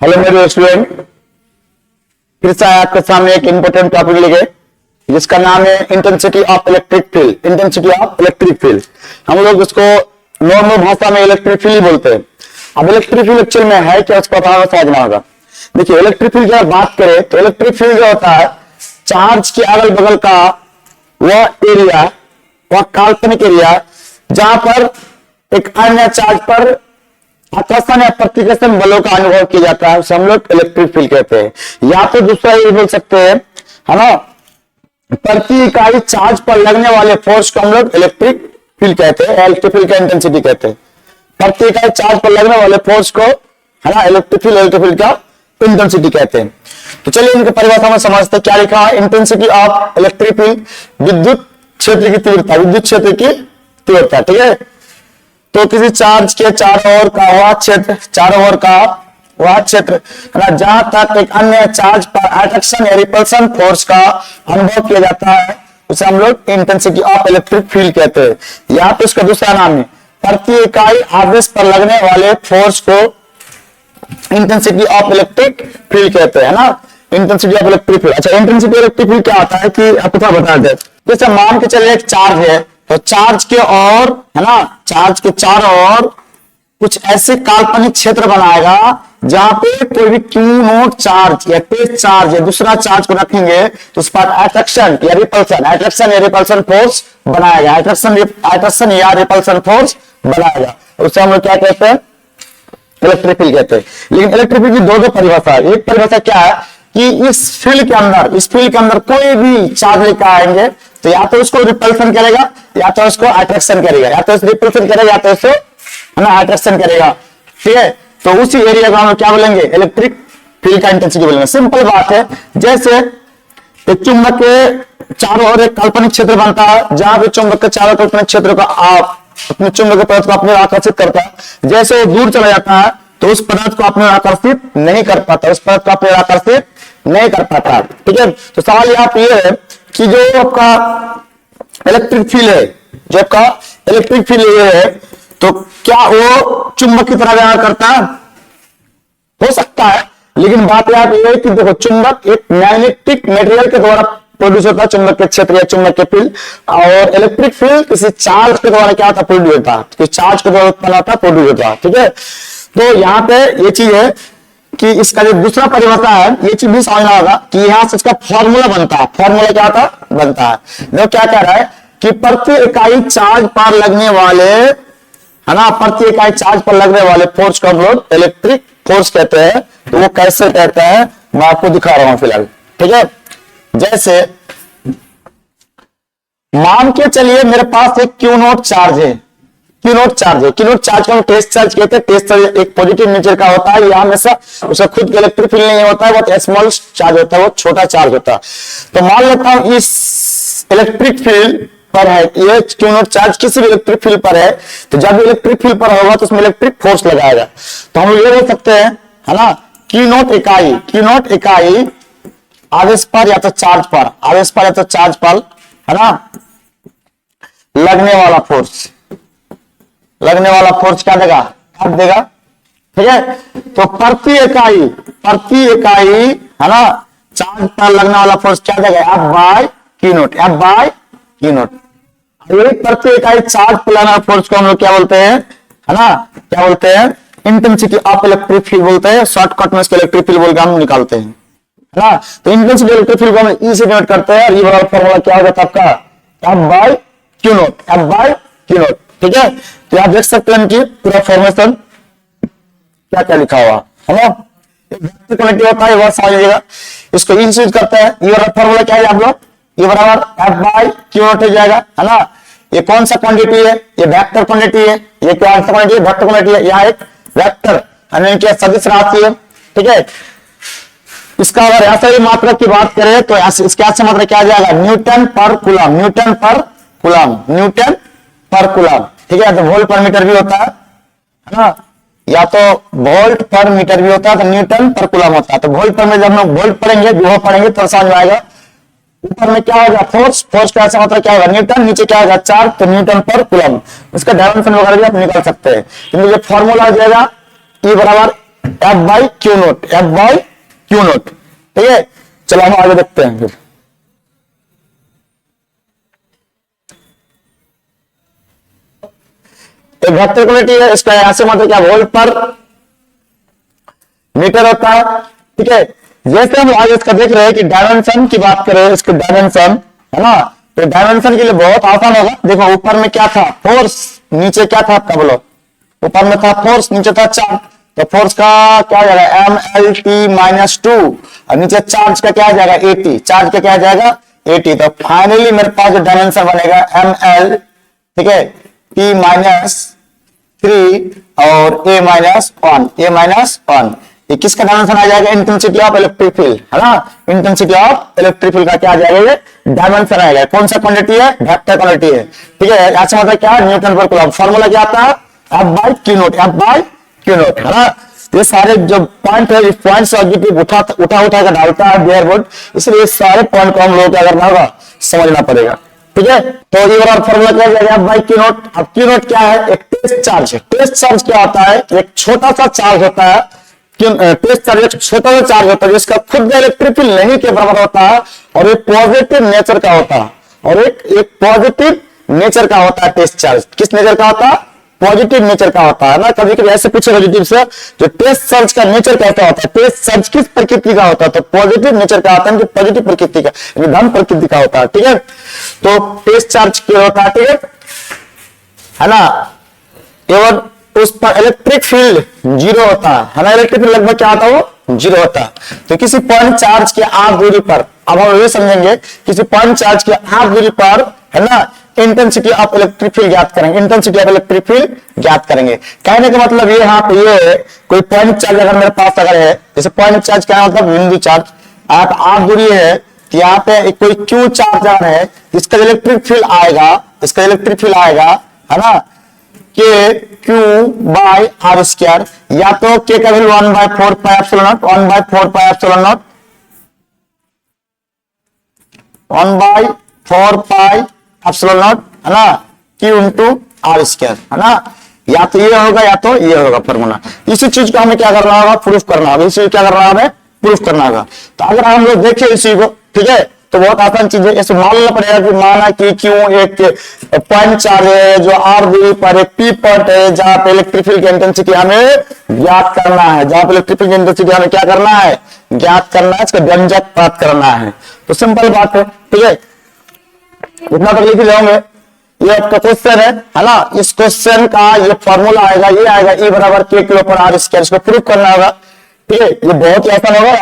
Hello मेरे student, फिर से आपके सामने एक इंपॉर्टेंट टॉपिक लेके जिसका नाम है intensity of electric field. Intensity of electric field हम लोग इसको नॉर्मल भाषा में इलेक्ट्रिक फील्ड ही बोलते हैं। अब इलेक्ट्रिक फील्ड एक्चुअल में है क्या, उसको पता समझना होगा। देखिए, इलेक्ट्रिक फील्ड की अगर बात करें तो इलेक्ट्रिक फील्ड जो होता है चार्ज के अगल बगल का वह एरिया, वह काल्पनिक एरिया जहां पर एक अन्य चार्ज पर आकर्षण या प्रतिकर्षण बलों का अनुभव किया जाता है, उसे हम लोग इलेक्ट्रिक फील्ड कहते हैं। या तो दूसरा ये बोल सकते हैं, है ना, प्रति इकाई चार्ज पर लगने वाले फोर्स को हम लोग इलेक्ट्रिक फील्ड कहते हैं, इलेक्ट्रिक फील्ड का इंटेंसिटी कहते हैं। प्रति इकाई चार्ज पर लगने वाले फोर्स को, है ना, इलेक्ट्रिक फील्ड का इंटेंसिटी कहते हैं। तो चलिए इनकी परिभाषा में समझते हैं। क्या लिखा है? इंटेंसिटी ऑफ इलेक्ट्रिक फील्ड, विद्युत क्षेत्र की तीव्रता, विद्युत क्षेत्र की तीव्रता। ठीक है, तो किसी चार्ज के चारों ओर का वह क्षेत्र, चारों ओर का वह क्षेत्र, है ना, जहां तक एक अन्य चार्ज पर अट्रैक्शन या रिपल्सन फोर्स का अनुभव किया जाता है, उसे हम लोग इंटेंसिटी ऑफ इलेक्ट्रिक फील्ड कहते हैं। या तो इसका दूसरा नाम है प्रति इकाई आवेश पर लगने वाले फोर्स को इंटेंसिटी ऑफ इलेक्ट्रिक फील्ड कहते हैं ना, इंटेंसिटी ऑफ इलेक्ट्रिक फील्ड। अच्छा, इंटेंसिटी इलेक्ट्रिक फील्ड क्या होता है कि आपको थोड़ा बता दें। जैसे मान के चलिए एक चार्ज है, तो चार्ज के और, है ना, चार्ज के चारों ओर कुछ ऐसे काल्पनिक क्षेत्र बनाएगा जहां पे कोई भी क्यू नोट चार्ज या टेस्ट चार्ज या दूसरा चार्ज को रखेंगे तो उस पर अट्रैक्शन या रिपल्सन फोर्स बनाएगा, अट्रैक्शन या रिपल्सन फोर्स बनाएगा। उससे हम लोग क्या कहते हैं? इलेक्ट्रिक फील्ड कहते हैं। लेकिन इलेक्ट्रिक फील्ड की दो परिभाषा है। एक परिभाषा क्या है कि इस फील्ड के अंदर कोई भी चार्ज लेकर आएंगे तो या तो उसको रिपल्सन करेगा या तो उसको अट्रैक्शन करेगा, या तो रिपल्सन करेगा या तो उसको, है ना, अट्रैक्शन करेगा। ठीक है, तो उसी एरिया को हम क्या बोलेंगे? इलेक्ट्रिक फील्ड का इंटेंसिटी बोलेंगे। सिंपल बात है। जैसे एक चुंबक के चारों ओर एक काल्पनिक क्षेत्र बनता है, जहां भी चुंबक के चारों काल्पनिक क्षेत्र को आप अपने चुंबक पदार्थ को अपने आकर्षित करता है, जैसे वो दूर चला जाता है तो उस पदार्थ को अपने आकर्षित नहीं कर पाता, उस पदार्थ को अपने आकर्षित नहीं कर पाता। ठीक है, तो सवाल यहाँ पे ये है कि जो आपका इलेक्ट्रिक फील्ड है, जो आपका इलेक्ट्रिक फील्ड ये है, तो क्या वो चुंबक की तरह व्यवहार करता है? हो सकता है, लेकिन बात यहाँ पे ये है कि देखो, चुंबक एक मैग्नेटिक मटेरियल के द्वारा प्रोड्यूस होता है, चुंबक के क्षेत्र या चुंबक के फील्ड, और इलेक्ट्रिक फील्ड किसी चार्ज के द्वारा क्या होता है? प्रोड्यूस होता है, किसी चार्ज के द्वारा उत्पन्न होता है, प्रोड्यूस होता है। ठीक है, तो यहाँ पे ये चीज है कि इसका जो दूसरा परिभाषा है, ये चीज भी समझना होगा कि यहां से इसका फॉर्मूला बनता है। फॉर्मूला क्या था? बनता है जो क्या कह रहा है कि प्रति इकाई चार्ज पर लगने वाले, है ना, प्रति इकाई चार्ज पर लगने वाले फोर्स को हम लोग इलेक्ट्रिक फोर्स कहते हैं। तो वो कैसे कहते हैं मैं आपको दिखा रहा हूं फिलहाल। ठीक है, जैसे मान के चलिए मेरे पास एक क्यू नोट चार्ज है, क्यू नोट चार्ज को हम टेस्ट चार्ज कहते हैं। टेस्ट चार्ज एक पॉजिटिव नेचर का होता है, यह हमेशा उसका खुद का इलेक्ट्रिक फील्ड नहीं होता है, बहुत स्मॉल चार्ज होता है, वो छोटा चार्ज होता है। तो मान लेता हूं इस इलेक्ट्रिक फील्ड पर है, ये क्यू नोट चार्ज किसी भी इलेक्ट्रिक फील्ड पर है, तो जब इलेक्ट्रिक फील्ड पर होगा तो उसमें इलेक्ट्रिक फोर्स लगाएगा। तो हम ये बोल सकते हैं, है ना, क्यू नोट इकाई आवेश पर या तो चार्ज पर, आवेश पर या तो चार्ज पर, है ना, लगने वाला फोर्स क्या देगा? अब देगा। ठीक है, तो प्रति इकाई, है ना, चार्ज पर लगने वाला फोर्स क्या देगा? F by q naught. प्रति इकाई चार्ज पर लगने वाला फोर्स को हम लोग क्या बोलते हैं, है ना, क्या बोलते हैं? इंटेंसिटी ऑफ इलेक्ट्रिक फील्ड बोलते हैं। शॉर्टकट में इसको इलेक्ट्रिक फील्ड बोल के हम निकालते हैं, है ना। तो इंटेंसिटी इलेक्ट्रिक फील्ड को हम ई से डिनोट करते हैं। ये वाला फॉर्मूला क्या होगा आपका? F by q naught. ठीक है, तो आप देख सकते हैं कि पूरा फॉर्मेशन क्या क्या लिखा हुआ है ना। एक क्वांटिटी होता है, वो समझ लीजिएगा। इसको यूज करते हैं। ये वाला फॉर्मूला क्या है आप लोग? ये बराबर F बाय क्यू नोट हो जाएगा, है ना। ये कौन सा क्वांटिटी है? ये वेक्टर क्वांटिटी है। ये कौन सा क्वांटिटी है? वेक्टर क्वांटिटी है। यहाँ एक वेक्टर यानी सदिश राशि है। ठीक है, इसका अगर ऐसा ही मात्रा की बात करें तो इसके ऐसे मात्रा क्या आ जाएगा? न्यूटन पर कूलम। ठीक है, तो वोल्ट पर मीटर भी होता है ना, या तो वोल्ट पर मीटर भी होता है, तो न्यूटन पर कूलम होता है। तो वोल्ट पर में जब हम वोल्ट पढ़ेंगे, विभव पढ़ेंगे तो समझ में आएगा। ऊपर में क्या होगा? फोर्स का ऐसा मात्रा क्या होगा? न्यूटन। नीचे क्या होगा? चार्ज, तो न्यूटन पर कूलम। उसका डायमेंशन वगैरह भी आप निकाल सकते हैं। तो ये फॉर्मूला आ जाएगा E बराबर F by Q note, F by Q naught. ठीक है, चलो हम आगे देखते हैं फिर। एक वेक्टर क्वांटिटी है, इसका यहां से मतलब क्या, वोल्ट पर मीटर होता है। ठीक है, जैसे हम आगे इसका देख रहे हैं कि डायमेंशन की बात करें, इसके डायमेंशन है ना, तो डायमेंशन के लिए बहुत आसान होगा। देखो ऊपर में क्या था, फोर्स, नीचे क्या था आपका, बोलो, ऊपर में था फोर्स, नीचे था चार्ज, तो फोर्स का क्या आ जाएगा M L T minus two, और नीचे चार्ज का क्या आ जाएगा एटी, चार्ज का क्या आ जाएगा एटी। तो फाइनली मेरे पास जो डायमेंशन बनेगा एम एल, ठीक है, टी माइनस 3 और ए माइनस 1, ए माइनस 1, ये किसका डायमेंशन आ जाएगा, इंटेंसिटी ऑफ इलेक्ट्रिक फील्ड है ना, इंटेंसिटी ऑफ इलेक्ट्रिक फील्ड का क्या आ जाएगा, ये डायमेंशन आएगा। कौन सा क्वांटिटी है, वेक्टर क्वांटिटी है। ठीक है, अच्छा मतलब क्या, न्यूटन पर कूलम्ब, फार्मूला क्या आता है, F by Q note, F by Q note है ना। ये सारे जो पॉइंट है, इस पॉइंट से उठा कर डालता है बियर बोर्ड, इसलिए सारे पॉइंट को हम लोग क्या करना होगा, समझना पड़ेगा। ठीक है, तो ये वाला फॉर्मूला क्या जाएगा, एफ बाई क्यू नोट। अब क्यू नोट क्या है, एक टेस्ट चार्ज है। टेस्ट चार्ज क्या होता है, एक छोटा सा चार्ज होता है, टेस्ट चार्ज एक छोटा सा चार्ज होता है जिसका खुद इलेक्ट्रिक फील्ड नहीं के बराबर होता है, और एक पॉजिटिव नेचर का होता है, और एक पॉजिटिव नेचर का होता है। टेस्ट चार्ज किस नेचर का होता है, पॉजिटिव नेचर का होता है ना। कभी कभी ऐसे पूछे पॉजिटिव से, जो टेस्ट चार्ज का नेचर कैसा होता है, टेस्ट चार्ज किस प्रकृति का होता है, तो पॉजिटिव नेचर का होता है, पॉजिटिव प्रकृति का, धन प्रकृति का होता है। ठीक है, तो टेस्ट चार्ज क्या होता है, ठीक है ना, एवं उस पर इलेक्ट्रिक फील्ड जीरो होता है ना, इलेक्ट्रिक फील्ड लगभग क्या होता है, वो जीरो होता है। तो किसी पॉइंट चार्ज के आर दूरी पर, अब हम ये समझेंगे, किसी पॉइंट चार्ज के आर दूरी पर है ना, इंटेंसिटी ऑफ इलेक्ट्रिक फील्ड ज्ञात करेंगे, इंटेंसिटी ऑफ इलेक्ट्रिक फील्ड ज्ञात करेंगे। कहने का मतलब ये, यहाँ पे ये कोई पॉइंट चार्ज अगर मेरे पास अगर है, जैसे पॉइंट चार्ज क्या मतलब बिंदु चार्ज, आप आर दूरी है, तो यहाँ पे कोई क्यू चार्ज है, इसका इलेक्ट्रिक फील्ड आएगा, इसका इलेक्ट्रिक फील्ड आएगा है ना, के क्यू बाई आर स्क्वायर, या तो के का value 1/4 pi epsilon not, 1/4 pi epsilon not, 1/4 pi epsilon not है ना, क्यू इंटू आर स्क्वायर है ना, या तो ये होगा या तो ये होगा फॉर्मूला। इसी चीज को हमें क्या करना होगा, प्रूफ करना होगा, इसी क्या करना होगा, प्रूफ करना होगा। तो अगर हम लोग देखें इसी को, ठीक है, तो बहुत आसान चीज है, इसे मानना पड़ेगा कि माना कि क्यों एक पॉइंट चार्ज है जो आर दूरी पर एक पी पॉइंट है, जहां पे इलेक्ट्रिक फील्ड की इंटेंसिटी हमें ज्ञात करना है, जहां पे इलेक्ट्रिक फील्ड की इंटेंसिटी हमें क्या करना है, ज्ञात करना है, इसका व्यंजक प्राप्त करना है। तो सिंपल बात है, ठीक है, इतना तक लिख जाओगे। ये आपका क्वेश्चन है ना, इस क्वेश्चन का ये फॉर्मूला आएगा, ये आएगा ई बराबर के किलो पर आर स्क्वायर, इसको प्रूफ करना होगा। ठीक है, ये बहुत ही आसान होगा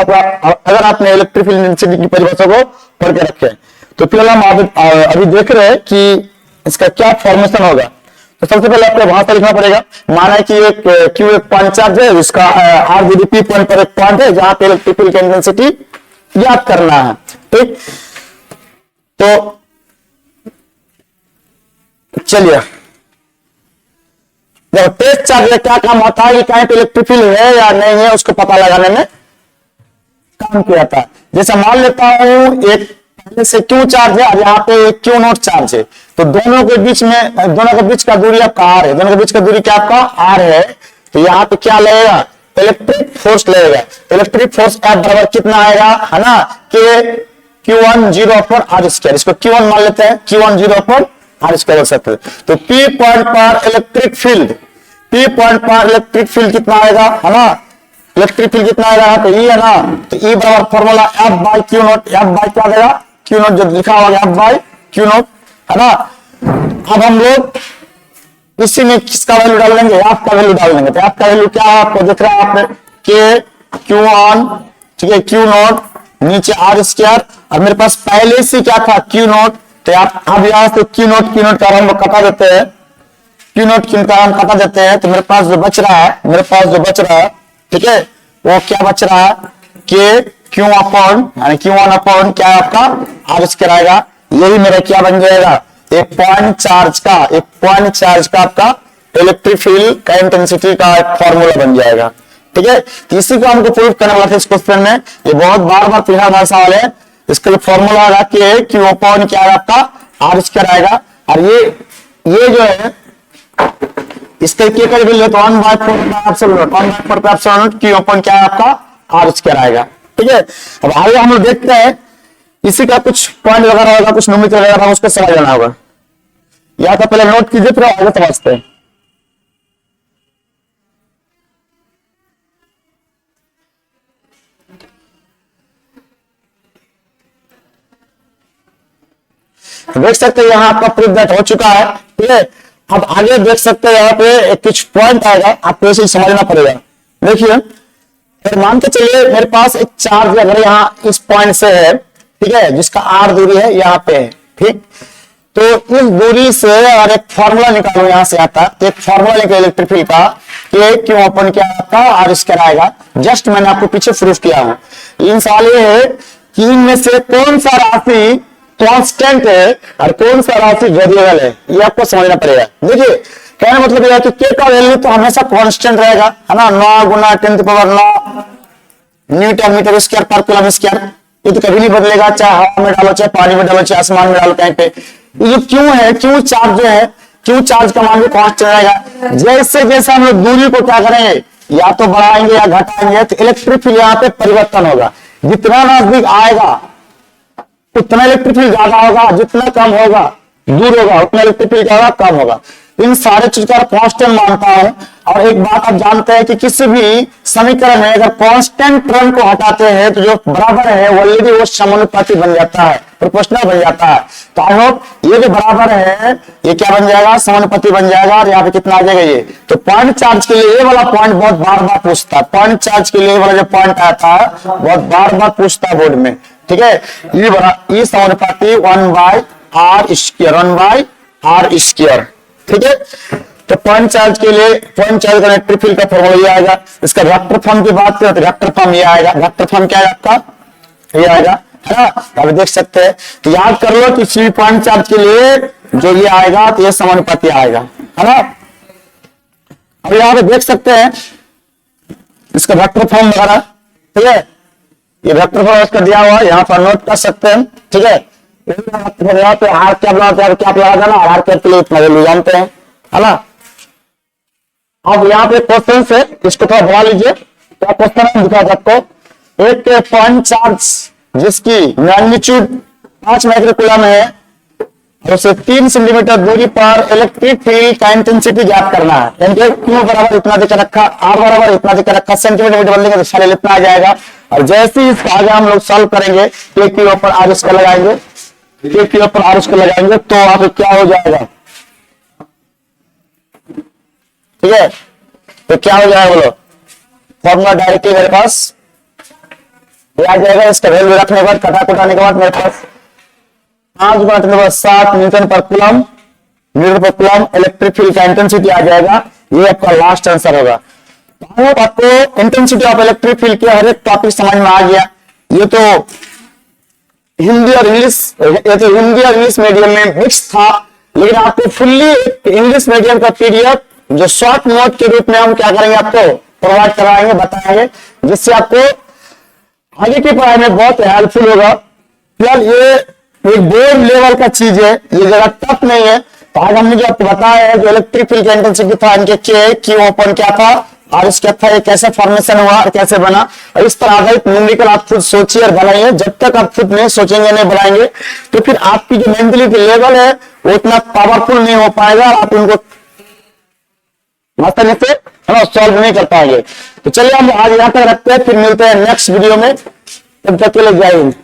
अगर आपने इलेक्ट्रिक फील्ड इंटेंसिटी की परिभाषा को पढ़ के रखे। तो फिलहाल हम अभी देख रहे हैं कि इसका क्या फॉर्मेशन होगा। तो सबसे पहले आपको भाषा लिखना पड़ेगा। माना कि एक क्यू एक पॉइंट चार्ज है, उसका आर दूरी पी पॉइंट पर एक पॉइंट है जहां पे इलेक्ट्रिक फील्ड की इंटेंसिटी ज्ञात करना है। ठीक, तो चलिए, जब टेस्ट चार्ज में क्या काम होता है कि कहीं पे इलेक्ट्रिक फील्ड है या नहीं है, उसको पता लगाने में काम किया था। जैसे मान लेता हूं एक पहले से क्यू चार्ज है और यहाँ पे एक क्यू नोट चार्ज है, तो दोनों के बीच का दूरी आपका आर है, दोनों के बीच का दूरी क्या आपका आर है। तो यहाँ पे क्या लगेगा, इलेक्ट्रिक फोर्स लगेगा। इलेक्ट्रिक फोर्स एफ बराबर कितना आएगा है ना, कि Q1 0 अपॉन आर स्क्वायर, इसको Q1 मान लेते हैं, Q1 0 अपॉन आर स्क्वायर सकते हैं। तो P पॉइंट पर इलेक्ट्रिक फील्ड, P पॉइंट पर इलेक्ट्रिक फील्ड कितना आएगा है ना, इलेक्ट्रिक फील्ड कितना आएगा, तो ई है ना, तो ई बराबर formula F by Q note, F by क्या देगा, क्यू नोट जो लिखा हुआ एफ बाई क्यू नोट है ना। अब हम लोग इसी में किसका वैल्यू डाल देंगे, एफ का वैल्यू डाल देंगे। तो एफ का वैल्यू क्या है, आपको दिख रहा है आपने, के क्यू ऑन, ठीक है, क्यू नोट नीचे आर स्क्वायर, और मेरे पास पहले से क्या था क्यू नोट। तो आप अब यहां से क्यू नोट का हम कटा देते हैं, क्यू नोट का हम कटा देते हैं। तो मेरे पास जो बच रहा है, ठीक है, वो क्या बच रहा है, के क्यू अपॉन यानी Q1 अपॉन क्या है आपका आर स्क्वायर आएगा। यही मेरा क्या बन जाएगा, एक पॉइंट चार्ज का आपका इलेक्ट्रिक फील्ड का इंटेंसिटी का एक फॉर्मूला बन जाएगा। ठीक है, इसी को हमको प्रूव करने वाला था इस क्वेश्चन में। ये बहुत बार पूछा था सवाल है, इसके लिए फॉर्मूला आएगा कि क्यू अपॉन क्या है आपका आर स्क्वायर आएगा। और ये जो है इसका के का वैल्यू है तो 1/4 क्यू अपन क्या है आपका आर स्क्वायर आएगा। ठीक है, अब आगे हम लोग देखते हैं इसी का कुछ पॉइंट वगैरह होगा, कुछ न्यूमेरिकल वगैरह होगा, उसको समझ लेना होगा। या तो पहले नोट कीजिए फिर आगे समझते हैं। देख सकते हैं यहाँ आपका प्रूफ दैट हो चुका है। ठीक है, अब आगे देख सकते हैं यहाँ पे कुछ पॉइंट आएगा, आपको इसे समझना पड़ेगा। देखिए, अगर मान के चलिए मेरे पास एक चार्ज अगर यहाँ इस पॉइंट से है, ठीक है, जिसका आर दूरी है यहाँ पे है, ठीक, तो इस दूरी से और एक फॉर्मूला निकालो, यहां से आता है तो एक फॉर्मूला निकालो इलेक्ट्रिक फील्ड का, कि क्यों ओपन क्या आता है आर स्क्वायर आएगा। जस्ट मैंने आपको पीछे प्रूफ किया हूं। इन सवाल ये है कि इनमें से कौन सा राशि कांस्टेंट है और कौन सा राशि वेरिएबल है, ये आपको समझना पड़ेगा। देखिए, कहने मतलब यह है कि के का वैल्यू तो हमेशा कांस्टेंट रहेगा, है ना, 9 गुना 10⁻9 न्यूटन मीटर स्क्वायर पर कूलम स्क्वायर, ये तो कभी नहीं बदलेगा, चाहे हवा में डालो, चाहे पानी में डालो, चाहे आसमान में डालो, कहीं पे। ये क्यों है, क्यों चार्ज जो है, क्यों चार्ज का मान भी कांस्टेंट रहेगा। जैसे जैसे हम लोग दूरी को क्या करेंगे, या तो बढ़ाएंगे या घटाएंगे, तो इलेक्ट्रिक फील्ड यहाँ पे परिवर्तन होगा। जितना नजदीक आएगा उतना इलेक्ट्रिक फील्ड ज्यादा होगा, जितना कम होगा दूर होगा उतना इलेक्ट्रिक फील्ड ज्यादा कम होगा। इन सारे चीज का कांस्टेंट मानता है। और एक बात आप जानते हैं कि किसी भी समीकरण में अगर कांस्टेंट टर्म को हटाते हैं तो जो बराबर है ऑलरेडी वो समानुपाती बन जाता है, प्रोपोर्शनल बन जाता है। तो आई होप ये जो बराबर है ये क्या बन जाएगा, समानुपाती बन जाएगा। और यहाँ पे कितना आ जाएगा ये, तो पॉइंट चार्ज के लिए ये वाला पॉइंट बहुत बार बार पूछता है। पॉइंट चार्ज के लिए ये वाला जो पॉइंट आता है बहुत बार बार पूछता है बोर्ड में। ठीक है, ये समानुपाती 1/r स्क्वायर, 1/r स्क्वायर। ठीक है, तो पॉइंट चार्ज के लिए पॉइंट चार्ज का इलेक्ट्रिक फील्ड का फॉर्मूला ये आएगा। इसका वेक्टर फॉर्म की बात करें तो वेक्टर फॉर्म ये आएगा। वेक्टर फॉर्म क्या है आपका, ये आएगा, है ना। आप देख सकते हैं, तो याद कर लो कि पॉइंट चार्ज के लिए जो ये आएगा तो ये समानुपाती आएगा, है ना। अब यहाँ पे देख सकते हैं इसका वेक्टर फॉर्म वगैरह, ठीक है, ये वेक्टर फॉर्म इसका दिया हुआ है, यहाँ पर नोट कर सकते हैं। ठीक है, यहाँ पे आर क्या लगा देना, आर कैप के लिए इतना वैल्यू जानते हैं, है ना। अब यहाँ पे क्वेश्चन से इसको थोड़ा बढ़ा लीजिए, क्या क्वेश्चन दिखा आपको। एक पॉइंट चार्ज जिसकी मैग्नीट्यूड 5 माइक्रोकूलम है और उसे 3 सेंटीमीटर दूरी पर इलेक्ट्रिक फील्ड का इंटेंसिटी ज्ञात करना है। क्यों बराबर इतना देकर रखा, आर बराबर इतना देकर रखा, सेंटीमीटर मीटर बदलेंगे तो सारे इतना आ जाएगा। और जैसे ही इसका आगे हम लोग सॉल्व करेंगे, के के ऊपर आर इसका लगाएंगे, के के ऊपर आर इसका लगाएंगे तो आप क्या हो जाएगा, ठीक है, तो क्या हो जाएगा बोलो, फॉर्मूला डायरेक्टली मेरे पास आ जाएगा। इसका वैल्यू रखने के बाद कटाने के बाद मेरे पास 5 × 7 न्यूटन पर कूलम, मीटर पर कूलम इलेक्ट्रिक फील्ड का इंटेंसिटी आ जाएगा। ये आपका लास्ट आंसर होगा। तो आपको इंटेंसिटी ऑफ इलेक्ट्रिक फील्ड के हर एक टॉपिक समझ में आ गया। ये तो हिंदी और इंग्लिश मीडियम में मिक्स था, लेकिन आपको फुल्ली इंग्लिश मीडियम का पीडीएफ जो शॉर्ट नोट के रूप में हम क्या करेंगे आपको प्रोवाइड कराएंगे, बताएंगे, जिससे आपको आगे की पढ़ाई में बहुत हेल्पफुल होगा। फिलहाल ये एक बोर्ड लेवल का चीज है, ये जरा टफ नहीं है। तो आज हमने जो आपको बताया है जो इलेक्ट्रिक फील्ड का इंटेंसिटी था, इनके के क्यू ओपन क्या था और इसका था, ये कैसे फॉर्मेशन हुआ और कैसे बना, और इस पर आधारित न्यूमेरिकल आप खुद सोचिए और बनाइए। जब तक आप खुद नहीं सोचेंगे, नहीं बनाएंगे, तो फिर आपकी जो मेंटलिटी लेवल है वो इतना पावरफुल नहीं हो पाएगा, आप उनको आसानी से सॉल्व नहीं कर पाएंगे। तो चलिए हम आज यहाँ तक रखते हैं, फिर मिलते हैं नेक्स्ट वीडियो में। तब तक के लिए जय हिंद।